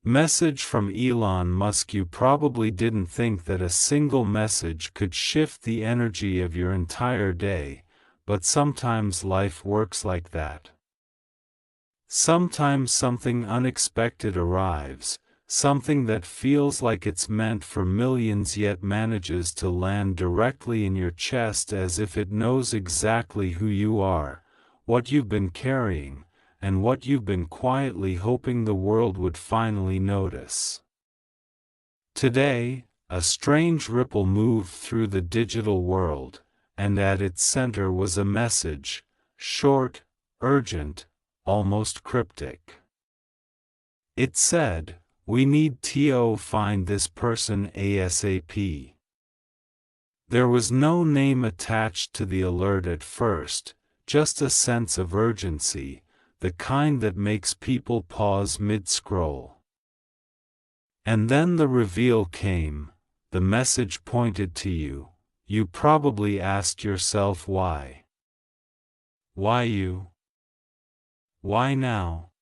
Message from Elon Musk. You probably didn't think that a single message could shift the energy of your entire day, but sometimes life works like that. Sometimes something unexpected arrives, something that feels like it's meant for millions yet manages to land directly in your chest as if it knows exactly who you are, what you've been carrying, and what you've been quietly hoping the world would finally notice. Today, a strange ripple moved through the digital world, and at its center was a message, short, urgent, almost cryptic. It said, "We need to find this person ASAP." There was no name attached to the alert at first, just a sense of urgency, the kind that makes people pause mid-scroll. And then the reveal came. The message pointed to you. You probably asked yourself why. Why you? Why now?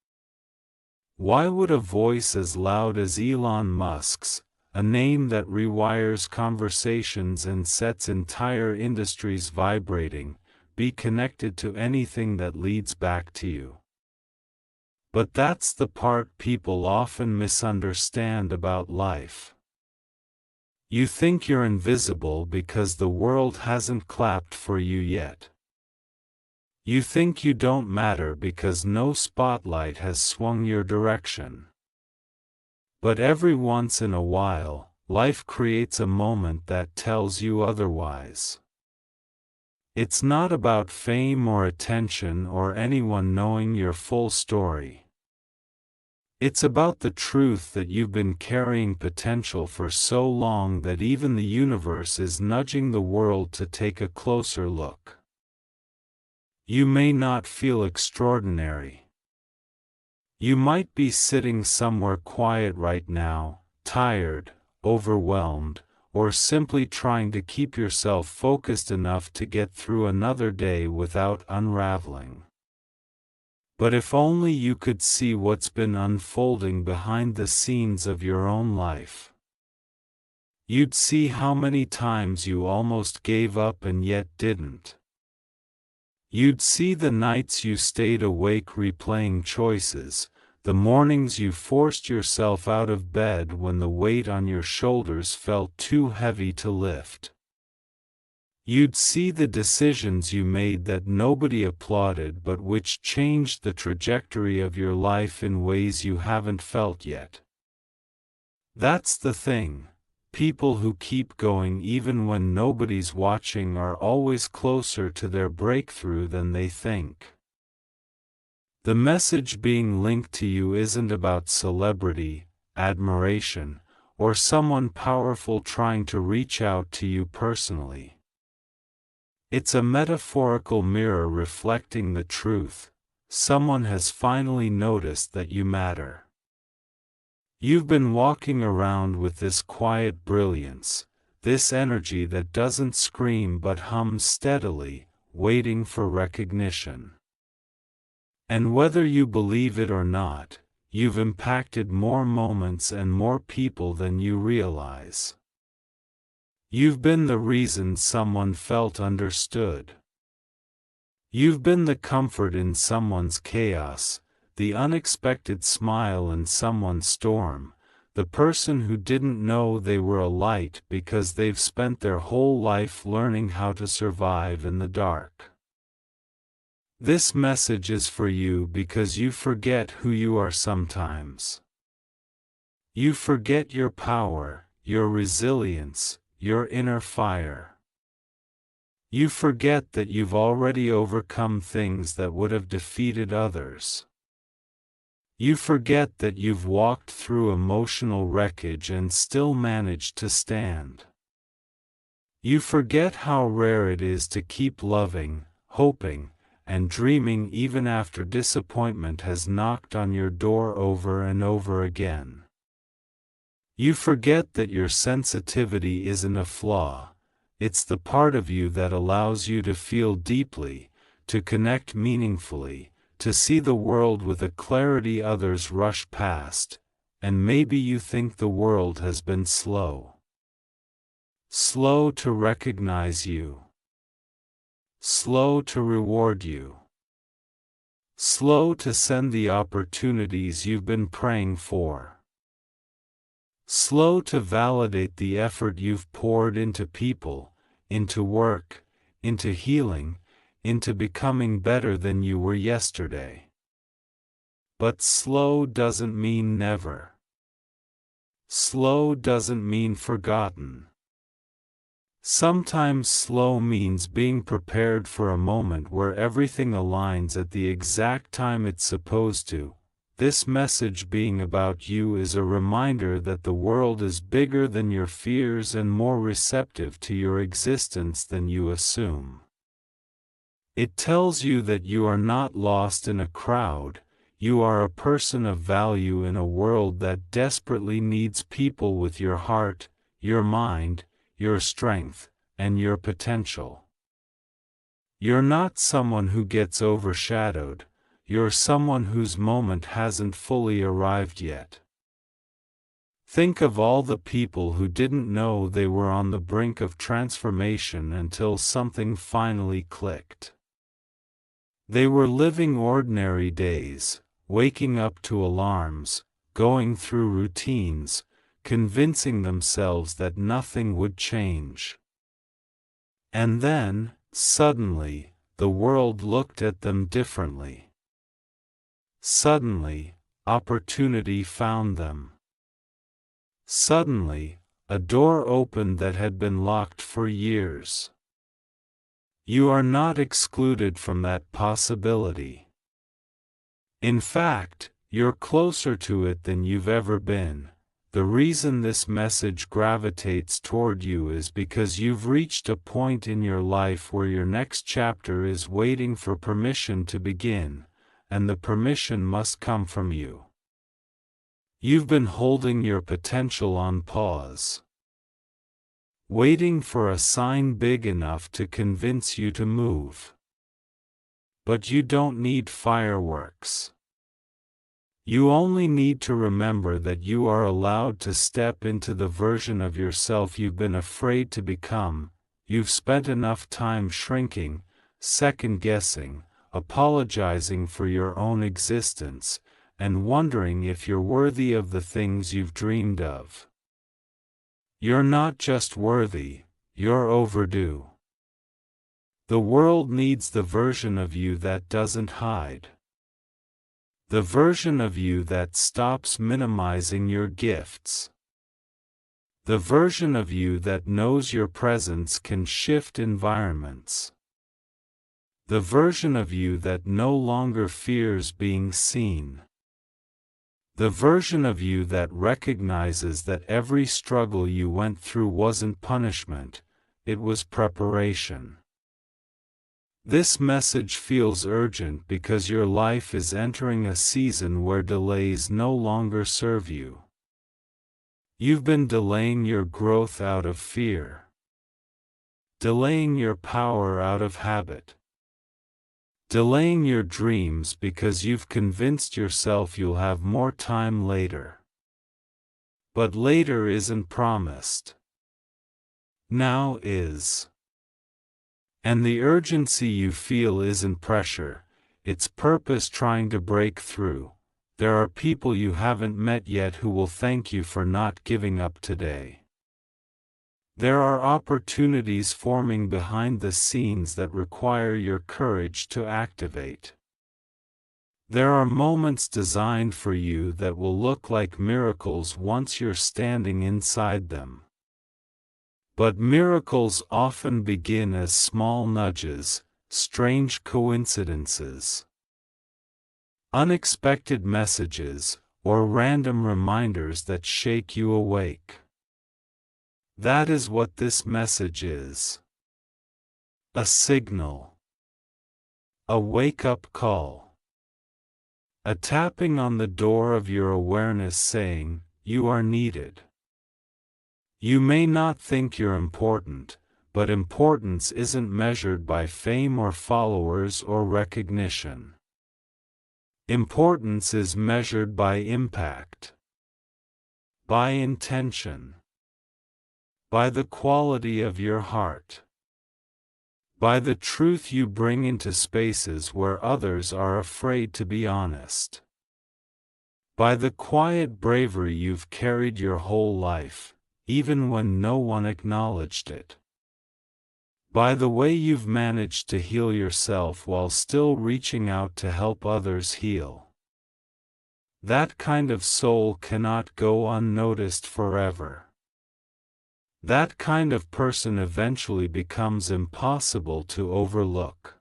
Why would a voice as loud as Elon Musk's, a name that rewires conversations and sets entire industries vibrating, be connected to anything that leads back to you? But that's the part people often misunderstand about life. You think you're invisible because the world hasn't clapped for you yet. You think you don't matter because no spotlight has swung your direction. But every once in a while, life creates a moment that tells you otherwise. It's not about fame or attention or anyone knowing your full story. It's about the truth that you've been carrying potential for so long that even the universe is nudging the world to take a closer look. You may not feel extraordinary. You might be sitting somewhere quiet right now, tired, overwhelmed, or simply trying to keep yourself focused enough to get through another day without unraveling. But if only you could see what's been unfolding behind the scenes of your own life. You'd see how many times you almost gave up and yet didn't. You'd see the nights you stayed awake replaying choices, the mornings you forced yourself out of bed when the weight on your shoulders felt too heavy to lift. You'd see the decisions you made that nobody applauded but which changed the trajectory of your life in ways you haven't felt yet. That's the thing. People who keep going even when nobody's watching are always closer to their breakthrough than they think. The message being linked to you isn't about celebrity, admiration, or someone powerful trying to reach out to you personally. It's a metaphorical mirror reflecting the truth. Someone has finally noticed that you matter. You've been walking around with this quiet brilliance, this energy that doesn't scream but hums steadily, waiting for recognition. And whether you believe it or not, you've impacted more moments and more people than you realize. You've been the reason someone felt understood. You've been the comfort in someone's chaos, the unexpected smile in someone's storm, the person who didn't know they were a light because they've spent their whole life learning how to survive in the dark. This message is for you because you forget who you are sometimes. You forget your power, your resilience, your inner fire. You forget that you've already overcome things that would have defeated others. You forget that you've walked through emotional wreckage and still managed to stand. You forget how rare it is to keep loving, hoping, and dreaming even after disappointment has knocked on your door over and over again. You forget that your sensitivity isn't a flaw, it's the part of you that allows you to feel deeply, to connect meaningfully, to see the world with a clarity others rush past, and maybe you think the world has been slow. Slow to recognize you. Slow to reward you. Slow to send the opportunities you've been praying for. Slow to validate the effort you've poured into people, into work, into healing, into becoming better than you were yesterday. But slow doesn't mean never. Slow doesn't mean forgotten. Sometimes slow means being prepared for a moment where everything aligns at the exact time it's supposed to. This message being about you is a reminder that the world is bigger than your fears and more receptive to your existence than you assume. It tells you that you are not lost in a crowd, you are a person of value in a world that desperately needs people with your heart, your mind, your strength, and your potential. You're not someone who gets overshadowed, you're someone whose moment hasn't fully arrived yet. Think of all the people who didn't know they were on the brink of transformation until something finally clicked. They were living ordinary days, waking up to alarms, going through routines, convincing themselves that nothing would change. And then, suddenly, the world looked at them differently. Suddenly, opportunity found them. Suddenly, a door opened that had been locked for years. You are not excluded from that possibility. In fact, you're closer to it than you've ever been. The reason this message gravitates toward you is because you've reached a point in your life where your next chapter is waiting for permission to begin, and the permission must come from you. You've been holding your potential on pause, waiting for a sign big enough to convince you to move. But you don't need fireworks. You only need to remember that you are allowed to step into the version of yourself you've been afraid to become. You've spent enough time shrinking, second-guessing, apologizing for your own existence, and wondering if you're worthy of the things you've dreamed of. You're not just worthy, you're overdue. The world needs the version of you that doesn't hide. The version of you that stops minimizing your gifts. The version of you that knows your presence can shift environments. The version of you that no longer fears being seen. The version of you that recognizes that every struggle you went through wasn't punishment, it was preparation. This message feels urgent because your life is entering a season where delays no longer serve you. You've been delaying your growth out of fear. Delaying your power out of habit. Delaying your dreams because you've convinced yourself you'll have more time later. But later isn't promised. Now is. And the urgency you feel isn't pressure, it's purpose trying to break through. There are people you haven't met yet who will thank you for not giving up today. There are opportunities forming behind the scenes that require your courage to activate. There are moments designed for you that will look like miracles once you're standing inside them. But miracles often begin as small nudges, strange coincidences, unexpected messages, or random reminders that shake you awake. That is what this message is. A signal. A wake-up call. A tapping on the door of your awareness saying, you are needed. You may not think you're important, but importance isn't measured by fame or followers or recognition. Importance is measured by impact. by intention, by the quality of your heart, by the truth you bring into spaces where others are afraid to be honest, by the quiet bravery you've carried your whole life, even when no one acknowledged it, by the way you've managed to heal yourself while still reaching out to help others heal. That kind of soul cannot go unnoticed forever. That kind of person eventually becomes impossible to overlook.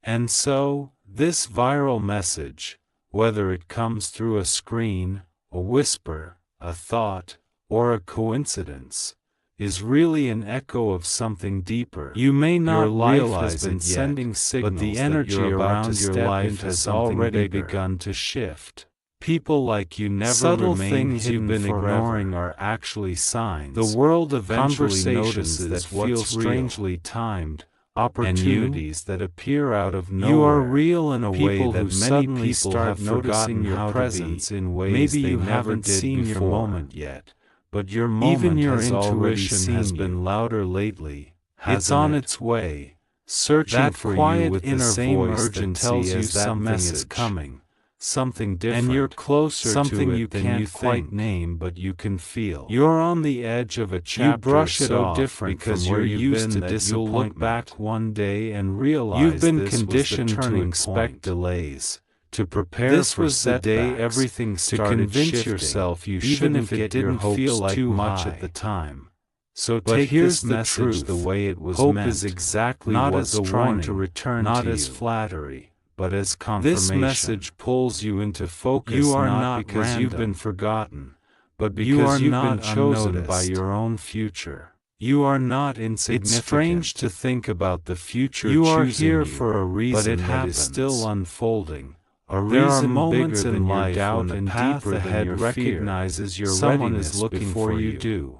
And so, this viral message, whether it comes through a screen, a whisper, a thought, or a coincidence, is really an echo of something deeper. You may not realize it yet, but the energy around your life has already begun to shift. People like you never subtle things you've been ignoring are actually signs. The world eventually notices that feel strangely timed, opportunities that appear out of nowhere. You are real in a way that many people have forgotten your presence in ways maybe you haven't seen your moment yet. But your moment has intuition has been louder lately. It's on its way, searching for you with the same urgency as that message is coming. Something different, and you're closer to it than you quite name, but you can feel. You're on the edge of a chapter. You brush it off different because you're used to disappointment. You'll look back one day and realize you've been conditioned to expect delays, to prepare for setbacks, the day everything started to convince shifting, yourself you even if it didn't feel like too much at the time. So take this message the way it was meant. Hope is exactly not as a warning to return, not as flattery, but as confirmation. This message pulls you into focus. You are not because random. You've been forgotten, but because you've been chosen by your own future. You are not insignificant. It's strange to think about the future. You are here for a reason, but it is still unfolding. There are moments in life when the path ahead recognizes your readiness before you do.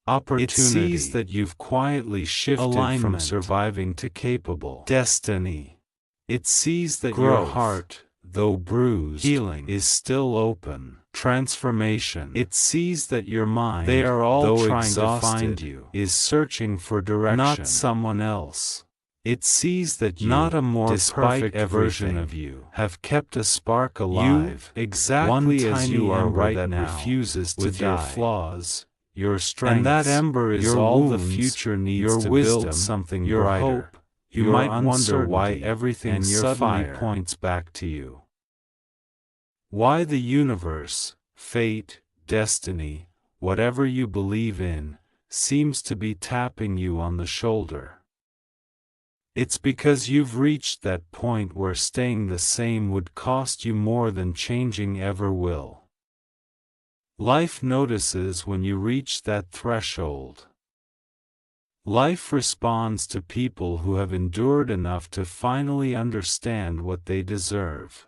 Opportunity. It sees that you've quietly shifted from surviving to capable. Destiny. It sees that your heart, though bruised, healing is still open. Transformation. It sees that your mind, they are all though trying exhausted, to find you, is searching for direction, not someone else. It sees that you, not a more perfect version of you, have kept a spark alive, you, exactly as you are right that now, refuses to with die. Your flaws, your strengths, and that ember is your all wounds, the future needs your to wisdom, build something your brighter. Hope. You might wonder why everything suddenly points back to you. Why the universe, fate, destiny, whatever you believe in, seems to be tapping you on the shoulder. It's because you've reached that point where staying the same would cost you more than changing ever will. Life notices when you reach that threshold. Life responds to people who have endured enough to finally understand what they deserve.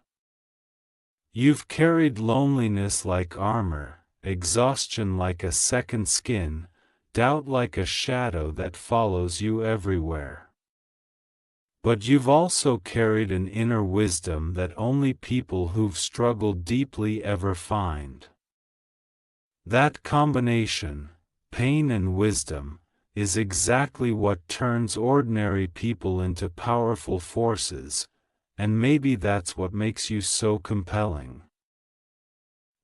You've carried loneliness like armor, exhaustion like a second skin, doubt like a shadow that follows you everywhere. But you've also carried an inner wisdom that only people who've struggled deeply ever find. That combination, pain and wisdom, is exactly what turns ordinary people into powerful forces, and maybe that's what makes you so compelling.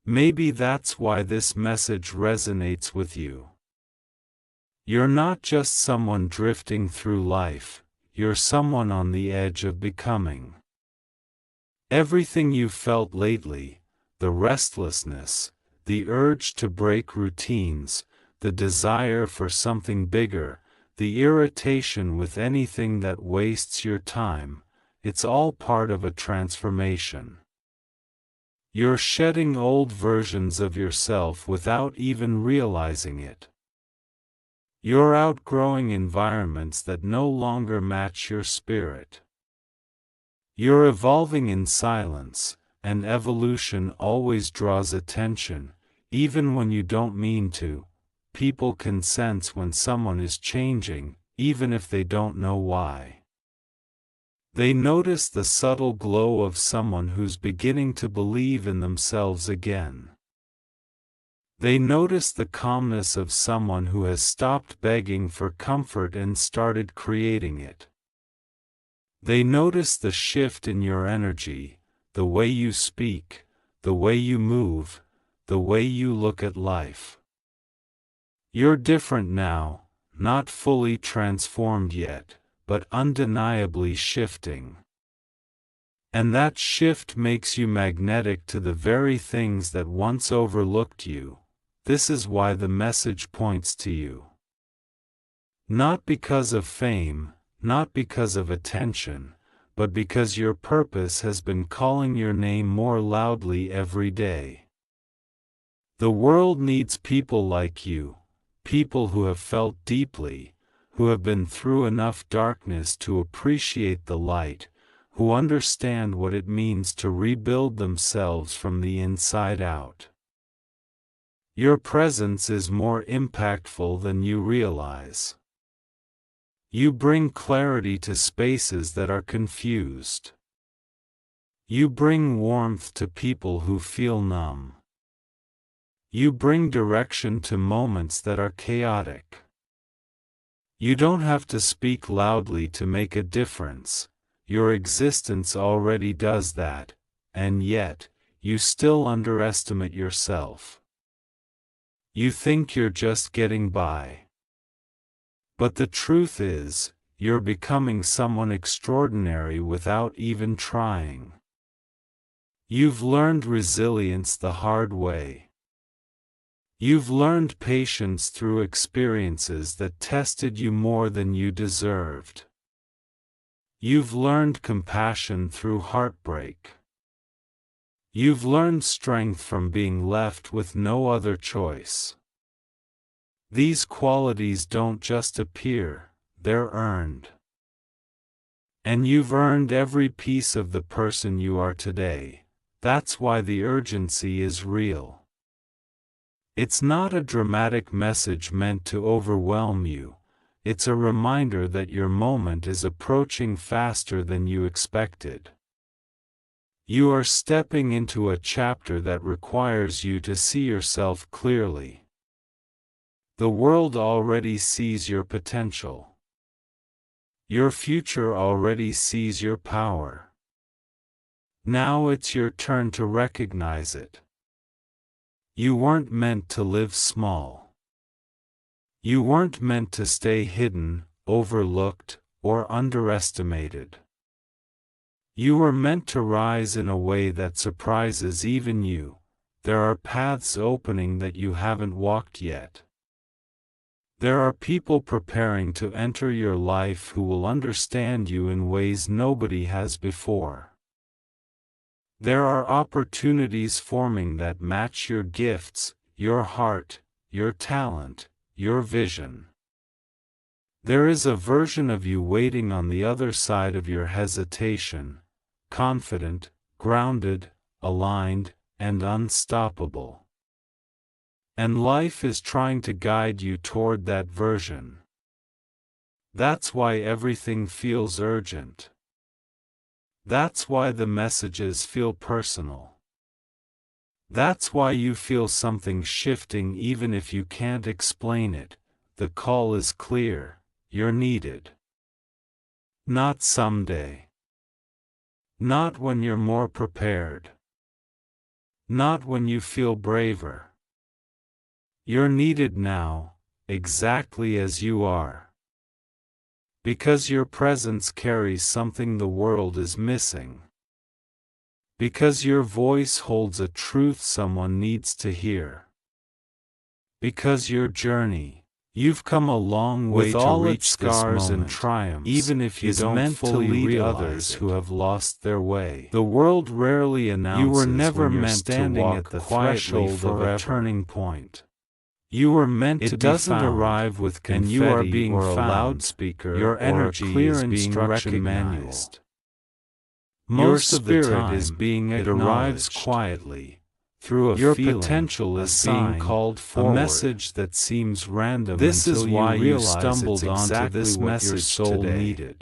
Maybe that's why this message resonates with you. You're not just someone drifting through life, you're someone on the edge of becoming. Everything you've felt lately, the restlessness, the urge to break routines, the desire for something bigger, the irritation with anything that wastes your time, it's all part of a transformation. You're shedding old versions of yourself without even realizing it. You're outgrowing environments that no longer match your spirit. You're evolving in silence, and evolution always draws attention, even when you don't mean to. People can sense when someone is changing, even if they don't know why. They notice the subtle glow of someone who's beginning to believe in themselves again. They notice the calmness of someone who has stopped begging for comfort and started creating it. They notice the shift in your energy, the way you speak, the way you move, the way you look at life. You're different now, not fully transformed yet, but undeniably shifting. And that shift makes you magnetic to the very things that once overlooked you. This is why the message points to you. Not because of fame, not because of attention, but because your purpose has been calling your name more loudly every day. The world needs people like you, people who have felt deeply, who have been through enough darkness to appreciate the light, who understand what it means to rebuild themselves from the inside out. Your presence is more impactful than you realize. You bring clarity to spaces that are confused. You bring warmth to people who feel numb. You bring direction to moments that are chaotic. You don't have to speak loudly to make a difference. Your existence already does that, and yet, you still underestimate yourself. You think you're just getting by. But the truth is, you're becoming someone extraordinary without even trying. You've learned resilience the hard way. You've learned patience through experiences that tested you more than you deserved. You've learned compassion through heartbreak. You've learned strength from being left with no other choice. These qualities don't just appear, they're earned. And you've earned every piece of the person you are today. That's why the urgency is real. It's not a dramatic message meant to overwhelm you. It's a reminder that your moment is approaching faster than you expected. You are stepping into a chapter that requires you to see yourself clearly. The world already sees your potential. Your future already sees your power. Now it's your turn to recognize it. You weren't meant to live small. You weren't meant to stay hidden, overlooked, or underestimated. You were meant to rise in a way that surprises even you. There are paths opening that you haven't walked yet. There are people preparing to enter your life who will understand you in ways nobody has before. There are opportunities forming that match your gifts, your heart, your talent, your vision. There is a version of you waiting on the other side of your hesitation, confident, grounded, aligned, and unstoppable. And life is trying to guide you toward that version. That's why everything feels urgent. That's why the messages feel personal. That's why you feel something shifting even if you can't explain it. The call is clear, you're needed. Not someday. Not when you're more prepared. Not when you feel braver. You're needed now, exactly as you are. Because your presence carries something the world is missing. Because your voice holds a truth someone needs to hear. Because your journey, you've come a long way to reach scars and triumphs, even if you don't fully lead others who have lost their way. The world rarely announces you were never meant to walk at the threshold of a turning point. You were meant to be found. It doesn't arrive with confetti or a loudspeaker. Your energy is being recognized. Most of the time, it arrives quietly, through a feeling. Your potential is being called forward. A message that seems random. This is why you stumbled onto this message today.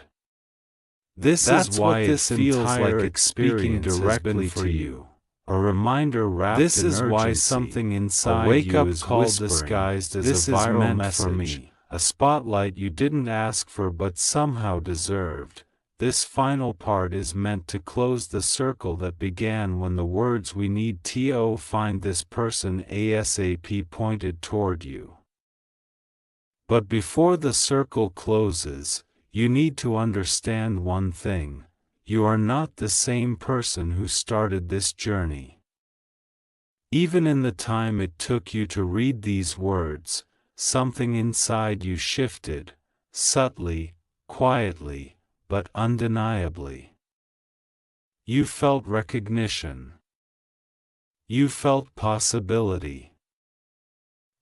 This is why it feels like it's speaking directly to you. a reminder wrapped in urgency. This is why something inside you is called disguised as a viral message, a spotlight you didn't ask for but somehow deserved. This final part is meant to close the circle that began when the words "we need to find this person ASAP" pointed toward you. But before the circle closes, you need to understand one thing: you are not the same person who started this journey. Even in the time it took you to read these words, something inside you shifted, subtly, quietly, but undeniably. You felt recognition. You felt possibility.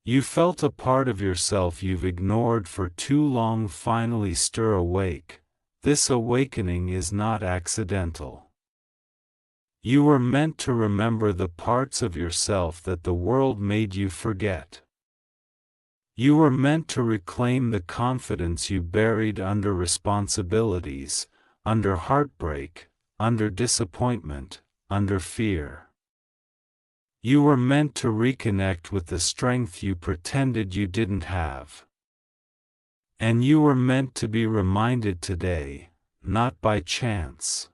You felt a part of yourself you've ignored for too long finally stir awake. This awakening is not accidental. You were meant to remember the parts of yourself that the world made you forget. You were meant to reclaim the confidence you buried under responsibilities, under heartbreak, under disappointment, under fear. You were meant to reconnect with the strength you pretended you didn't have. And you were meant to be reminded today, not by chance,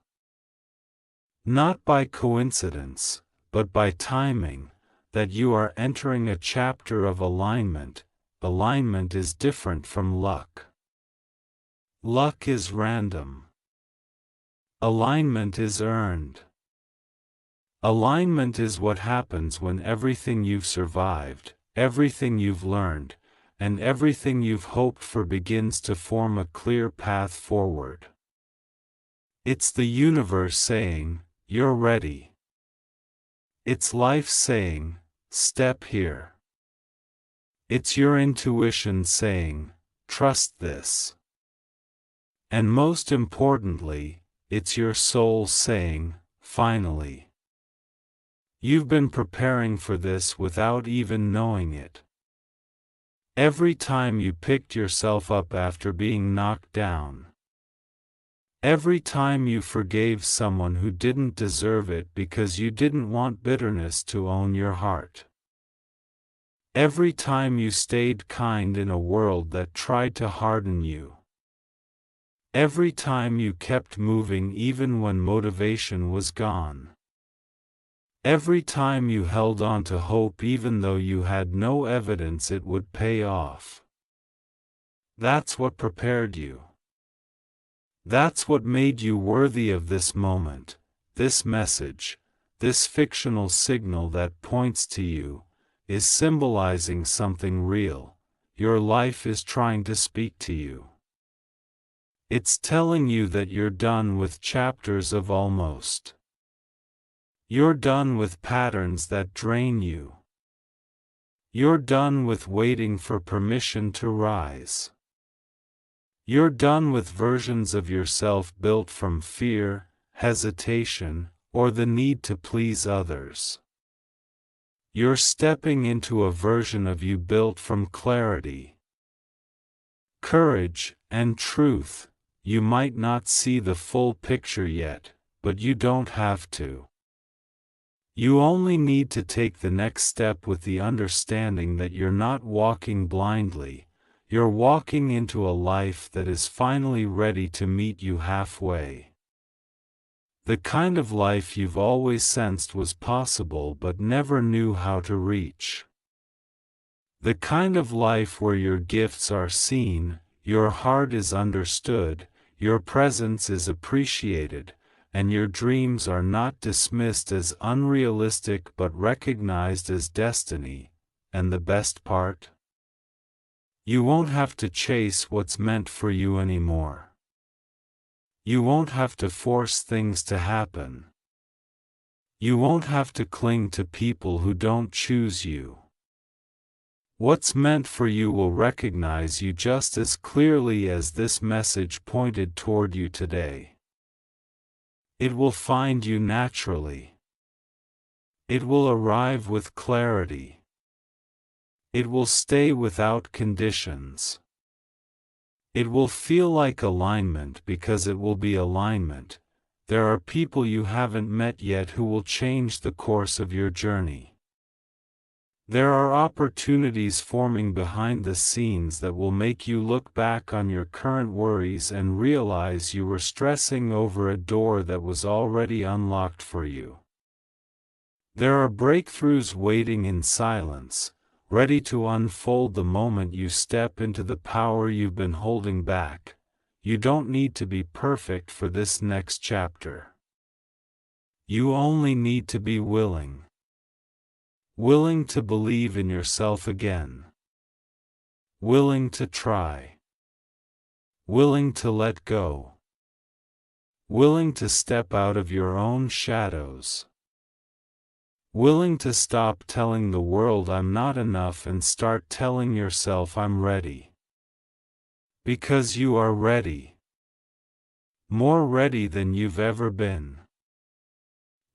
not by coincidence, but by timing, that you are entering a chapter of alignment. Alignment is different from luck. Luck is random. Alignment is earned. Alignment is what happens when everything you've survived, everything you've learned, and everything you've hoped for begins to form a clear path forward. It's the universe saying, "You're ready." It's life saying, "Step here." It's your intuition saying, "Trust this." And most importantly, it's your soul saying, "Finally." You've been preparing for this without even knowing it. Every time you picked yourself up after being knocked down. Every time you forgave someone who didn't deserve it because you didn't want bitterness to own your heart. Every time you stayed kind in a world that tried to harden you. Every time you kept moving even when motivation was gone. Every time you held on to hope even though you had no evidence it would pay off. That's what prepared you. That's what made you worthy of this moment, this message, this fictional signal that points to you, is symbolizing something real. Your life is trying to speak to you. It's telling you that you're done with chapters of almost. You're done with patterns that drain you. You're done with waiting for permission to rise. You're done with versions of yourself built from fear, hesitation, or the need to please others. You're stepping into a version of you built from clarity, courage, and truth. You might not see the full picture yet, but you don't have to. You only need to take the next step with the understanding that you're not walking blindly, you're walking into a life that is finally ready to meet you halfway. The kind of life you've always sensed was possible but never knew how to reach. The kind of life where your gifts are seen, your heart is understood, your presence is appreciated, and your dreams are not dismissed as unrealistic but recognized as destiny. And the best part? You won't have to chase what's meant for you anymore. You won't have to force things to happen. You won't have to cling to people who don't choose you. What's meant for you will recognize you just as clearly as this message pointed toward you today. It will find you naturally. It will arrive with clarity. It will stay without conditions. It will feel like alignment because it will be alignment. There are people you haven't met yet who will change the course of your journey. There are opportunities forming behind the scenes that will make you look back on your current worries and realize you were stressing over a door that was already unlocked for you. There are breakthroughs waiting in silence, ready to unfold the moment you step into the power you've been holding back. You don't need to be perfect for this next chapter. You only need to be willing. Willing to believe in yourself again. Willing to try. Willing to let go. Willing to step out of your own shadows. Willing to stop telling the world I'm not enough and start telling yourself I'm ready. Because you are ready. More ready than you've ever been.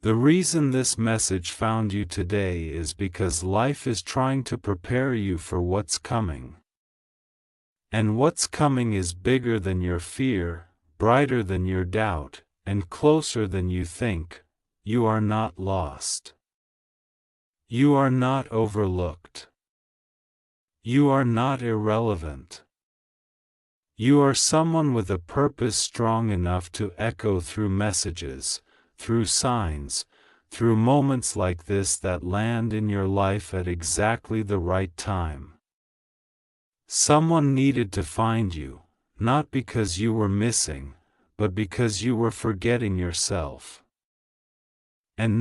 The reason this message found you today is because life is trying to prepare you for what's coming. And what's coming is bigger than your fear, brighter than your doubt, and closer than you think. You are not lost. You are not overlooked. You are not irrelevant. You are someone with a purpose strong enough to echo through messages, through signs, through moments like this that land in your life at exactly the right time. Someone needed to find you, not because you were missing, but because you were forgetting yourself. And